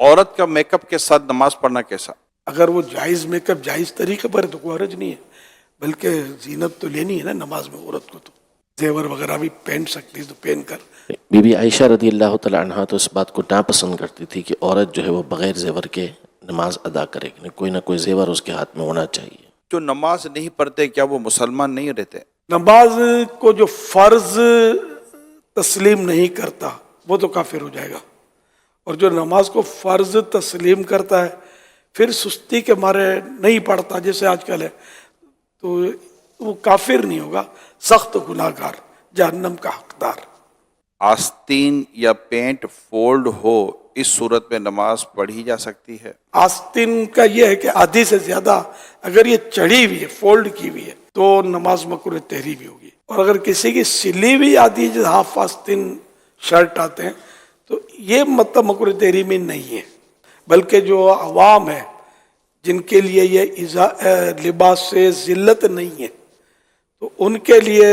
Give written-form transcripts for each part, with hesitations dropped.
عورت کا make up کے ساتھ نماز پڑھنا کیسا؟ اگر وہ جائز میک اپ جائز طریقے پر ہے تو کوئی حرج نہیں ہے، بلکہ زینت تو لینی ہے نا نماز میں عورت کو، تو زیور وغیرہ بھی پہن سکتی ہے تو پہن کر. بی بی عائشہ رضی اللہ تعالیٰ عنہ تو اس بات کو ناپسند کرتی تھی کہ عورت جو ہے وہ بغیر زیور کے نماز ادا کرے، کوئی نہ کوئی زیور اس کے ہاتھ میں ہونا چاہیے. جو نماز نہیں پڑھتے کیا وہ مسلمان نہیں رہتے؟ نماز کو جو فرض تسلیم نہیں کرتا وہ تو کافر ہو جائے گا، اور جو نماز کو فرض تسلیم کرتا ہے پھر سستی کے مارے نہیں پڑھتا جیسے آج کل ہے، تو وہ کافر نہیں ہوگا، سخت گناہ گار، جہنم کا حقدار. آستین یا پینٹ فولڈ ہو اس صورت میں نماز پڑھی جا سکتی ہے؟ آستین کا یہ ہے کہ آدھی سے زیادہ اگر یہ چڑھی ہوئی ہے، فولڈ کی ہوئی ہے، تو نماز مکروہ تحریمی ہوگی. اور اگر کسی کی سلی ہوئی آدھی جو ہاف آستین شرٹ آتے ہیں تو یہ مطلب مکروہ تحریمی نہیں ہے، بلکہ جو عوام ہے جن کے لیے یہ لباس سے ذلت نہیں ہے تو ان کے لیے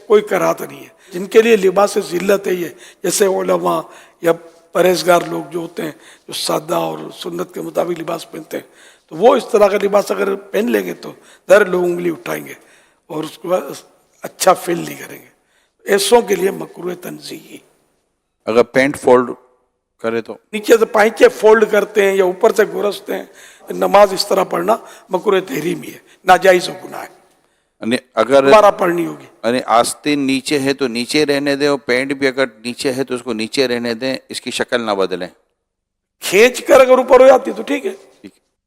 کوئی کراہت نہیں ہے. جن کے لیے لباس سے ذلت ہے، یہ جیسے علماء یا پرہیزگار لوگ جو ہوتے ہیں جو سادہ اور سنت کے مطابق لباس پہنتے ہیں، تو وہ اس طرح کا لباس اگر پہن لیں گے تو در لوگ انگلی اٹھائیں گے اور اس کو اچھا فیل نہیں کریں گے. ایسوں کے لیے مکروہ تنزیہی. اگر پینٹ فولڈ کرے تو نیچے سے پائچے فولڈ کرتے ہیں یا اوپر سے گرستے ہیں، نماز اس طرح پڑھنا مکروہ تحریمی ہے، ناجائز و گناہ ہے، یعنی اگر دوبارہ پڑھنی ہوگی. یعنی آستین نیچے ہے تو نیچے رہنے دیں، اور پینٹ بھی اگر نیچے ہے تو اس کو نیچے رہنے دیں، اس کی شکل نہ بدلیں. کھینچ کر اگر اوپر ہو جاتی تو ٹھیک ہے.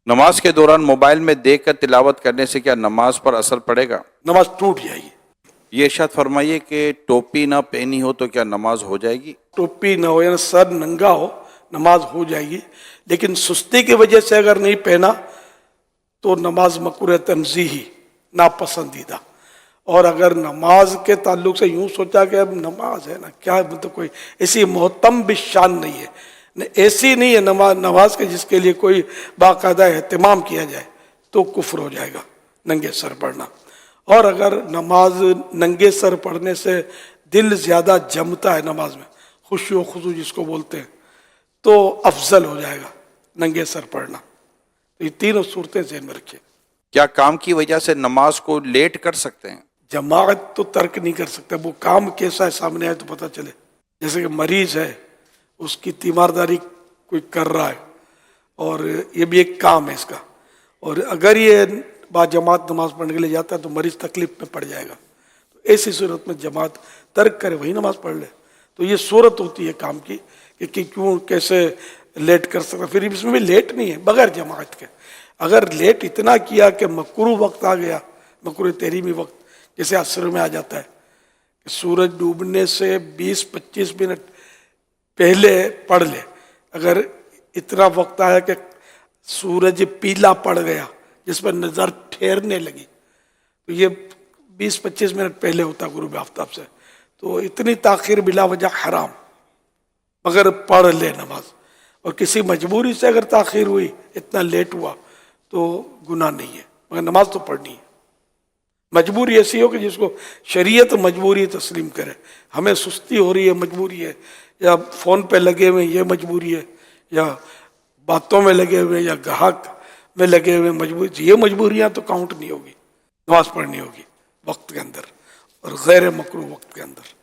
نماز کے دوران موبائل میں دیکھ کر تلاوت کرنے سے کیا نماز پر اثر پڑے گا؟ نماز ٹوٹ جائے گی. یہ ارشاد فرمائیے کہ ٹوپی نہ پہنی ہو تو کیا نماز ہو جائے گی؟ ٹوپی نہ ہو یا سر ننگا ہو نماز ہو جائے گی، لیکن سستی کی وجہ سے اگر نہیں پہنا تو نماز مکروہ تنزیہی، ناپسندیدہ. اور اگر نماز کے تعلق سے یوں سوچا کہ اب نماز ہے نا، کیا مطلب کوئی ایسی محتم بشان نہیں ہے، ایسی نہیں ہے نماز کے جس کے لیے کوئی باقاعدہ اہتمام کیا جائے، تو کفر ہو جائے گا ننگے سر پڑھنا. اور اگر نماز ننگے سر پڑھنے سے دل زیادہ جمتا ہے نماز میں، خشوع و خضوع جس کو بولتے ہیں، تو افضل ہو جائے گا ننگے سر پڑھنا. تو یہ تینوں صورتیں ذہن میں رکھیں. کیا کام کی وجہ سے نماز کو لیٹ کر سکتے ہیں؟ جماعت تو ترک نہیں کر سکتا، وہ کام کیسا ہے سامنے آئے تو پتہ چلے. جیسے کہ مریض ہے، اس کی تیمارداری کوئی کر رہا ہے اور یہ بھی ایک کام ہے اس کا، اور اگر یہ با جماعت نماز پڑھنے کے لیے جاتا ہے تو مریض تکلیف میں پڑ جائے گا، تو ایسی صورت میں جماعت ترک کرے، وہی نماز پڑھ لے. تو یہ صورت ہوتی ہے کام کی کہ کیوں کیسے لیٹ کر سکتا. پھر اس میں بھی لیٹ نہیں ہے بغیر جماعت کے. اگر لیٹ اتنا کیا کہ مکروہ وقت آ گیا، مکروہ تحریمی وقت، جیسے عصر میں آ جاتا ہے کہ سورج ڈوبنے سے 20-25 منٹ پہلے پڑھ لے، اگر اتنا وقت آیا کہ سورج پیلا پڑ گیا جس پر نظر ٹھہرنے لگی، تو یہ 20-25 منٹ پہلے ہوتا غروب آفتاب سے، تو اتنی تاخیر بلا وجہ حرام، مگر پڑھ لے نماز. اور کسی مجبوری سے اگر تاخیر ہوئی، اتنا لیٹ ہوا، تو گناہ نہیں ہے، مگر نماز تو پڑھنی ہے. مجبوری ایسی ہو کہ جس کو شریعت مجبوری تسلیم کرے. ہمیں سستی ہو رہی ہے مجبوری ہے، یا فون پہ لگے ہوئے یہ مجبوری ہے، یا باتوں میں لگے ہوئے، یا گاہک میں لگے ہوئے مجبوری، یہ مجبوریاں تو کاؤنٹ نہیں ہوگی. نماز پڑھنی ہوگی وقت کے اندر اور غیر مکروہ وقت کے اندر.